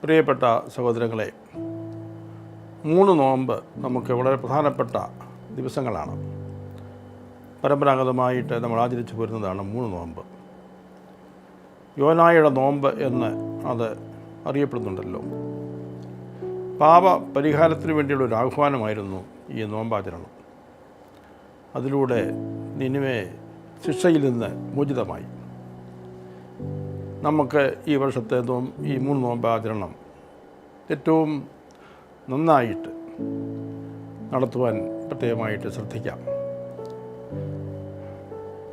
പ്രിയപ്പെട്ട സഹോദരങ്ങളെ, 3 നോമ്പ് നമുക്ക് വളരെ പ്രധാനപ്പെട്ട ദിവസങ്ങളാണ്. പരമ്പരാഗതമായിട്ട് നമ്മൾ ആചരിച്ചു പോരുന്നതാണ് 3 നോമ്പ്. യോനായുടെ നോമ്പ് എന്ന് അത് അറിയപ്പെടുന്നുണ്ടല്ലോ. പാപ പരിഹാരത്തിന് വേണ്ടിയുള്ള ഒരു ആഹ്വാനമായിരുന്നു ഈ നോമ്പാചരണം. അതിലൂടെ നിനിവെ ശിക്ഷയിൽ നിന്ന് മോചിതമായി. നമുക്ക് ഈ വർഷത്തെ ഈ 3 നോമ്പാചരണം ഏറ്റവും നന്നായിട്ട് നടത്തുവാൻ പ്രത്യേകമായിട്ട് ശ്രദ്ധിക്കാം.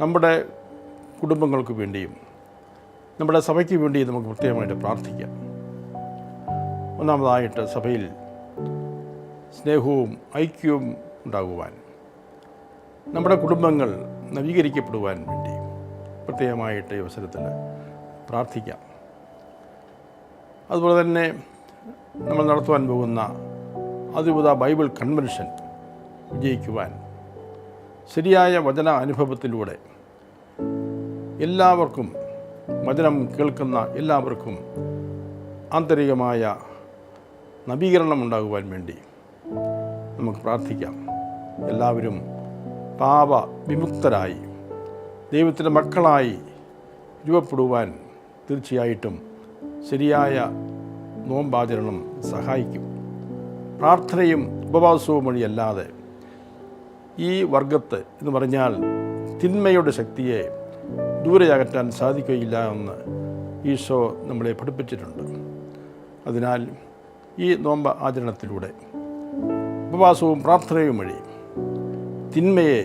നമ്മുടെ കുടുംബങ്ങൾക്ക് വേണ്ടിയും നമ്മുടെ സഭയ്ക്ക് വേണ്ടിയും നമുക്ക് പ്രത്യേകമായിട്ട് പ്രാർത്ഥിക്കാം. ഒന്നാമതായിട്ട് സഭയിൽ സ്നേഹവും ഐക്യവും ഉണ്ടാകുവാൻ, നമ്മുടെ കുടുംബങ്ങൾ നവീകരിക്കപ്പെടുവാൻ വേണ്ടി പ്രത്യേകമായിട്ട് ഈ അവസരത്തിൽ പ്രാർത്ഥിക്കാം. അതുപോലെ തന്നെ നമ്മൾ നടത്തുവാൻ പോകുന്ന അതിരൂപത ബൈബിൾ കൺവെൻഷൻ വിജയിക്കുവാൻ ശരിയായ വചന അനുഭവത്തിലൂടെ എല്ലാവർക്കും, വചനം കേൾക്കുന്ന എല്ലാവർക്കും ആന്തരികമായ നവീകരണം ഉണ്ടാകുവാൻ വേണ്ടി നമുക്ക് പ്രാർത്ഥിക്കാം. എല്ലാവരും പാപ വിമുക്തരായി ദൈവത്തിൻ്റെ മക്കളായി രൂപപ്പെടുവാൻ തീർച്ചയായിട്ടും ശരിയായ നോമ്പാചരണം സഹായിക്കും. പ്രാർത്ഥനയും ഉപവാസവും വഴിയല്ലാതെ ഈ വർഗത്ത് എന്ന് പറഞ്ഞാൽ തിന്മയുടെ ശക്തിയെ ദൂരെ അകറ്റാൻ സാധിക്കുകയില്ല എന്ന് ഈശോ നമ്മളെ പഠിപ്പിച്ചിട്ടുണ്ട്. അതിനാൽ ഈ നോമ്പ് ആചരണത്തിലൂടെ ഉപവാസവും പ്രാർത്ഥനയും വഴി തിന്മയെ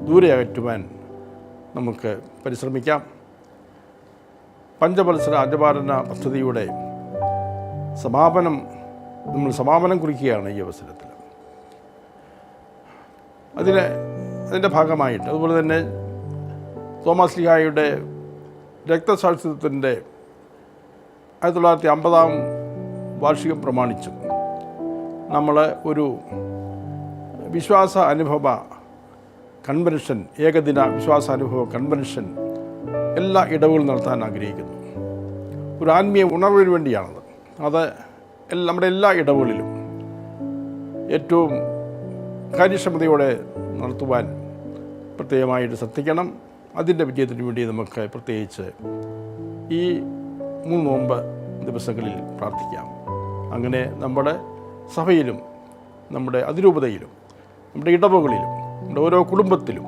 ദൂരെ അകറ്റുവാൻ നമുക്ക് പരിശ്രമിക്കാം. പഞ്ചവത്സര അജപാലന പദ്ധതിയുടെ സമാപനം കുറിക്കുകയാണ് ഈ അവസരത്തിൽ. അതിൻ്റെ ഭാഗമായിട്ട് അതുപോലെ തന്നെ തോമസ് ലീഹായുടെ രക്തസാക്ഷിത്വത്തിൻ്റെ 1950 വാർഷികം പ്രമാണിച്ചും നമ്മൾ ഒരു വിശ്വാസ അനുഭവ കൺവെൻഷൻ, ഏകദിന വിശ്വാസാനുഭവ കൺവെൻഷൻ എല്ലാ ഇടവുകളും നടത്താൻ ആഗ്രഹിക്കുന്നു. ഒരു ആത്മീയ ഉണർവിന് വേണ്ടിയാണത്. അത് നമ്മുടെ എല്ലാ ഇടവുകളിലും ഏറ്റവും കാര്യക്ഷമതയോടെ നടത്തുവാൻ പ്രത്യേകമായിട്ട് ശ്രദ്ധിക്കണം. അതിൻ്റെ വിജയത്തിന് വേണ്ടി നമുക്ക് പ്രത്യേകിച്ച് ഈ 3 നോമ്പ് ദിവസങ്ങളിൽ പ്രാർത്ഥിക്കാം. അങ്ങനെ നമ്മുടെ സഭയിലും നമ്മുടെ അതിരൂപതയിലും നമ്മുടെ ഇടവകളിലും നമ്മുടെ ഓരോ കുടുംബത്തിലും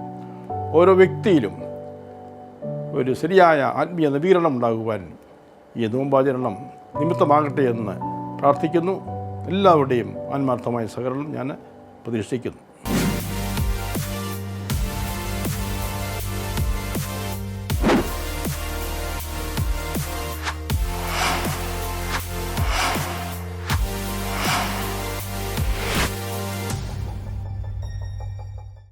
ഓരോ വ്യക്തിയിലും ഒരു ശരിയായ ആത്മീയ നവീകരണം ഉണ്ടാകുവാൻ ഈ നോമ്പാചരണം നിമിത്തമാകട്ടെ എന്ന് പ്രാർത്ഥിക്കുന്നു. എല്ലാവരുടെയും ആത്മാർത്ഥമായ സഹകരണം ഞാൻ പ്രതീക്ഷിക്കുന്നു.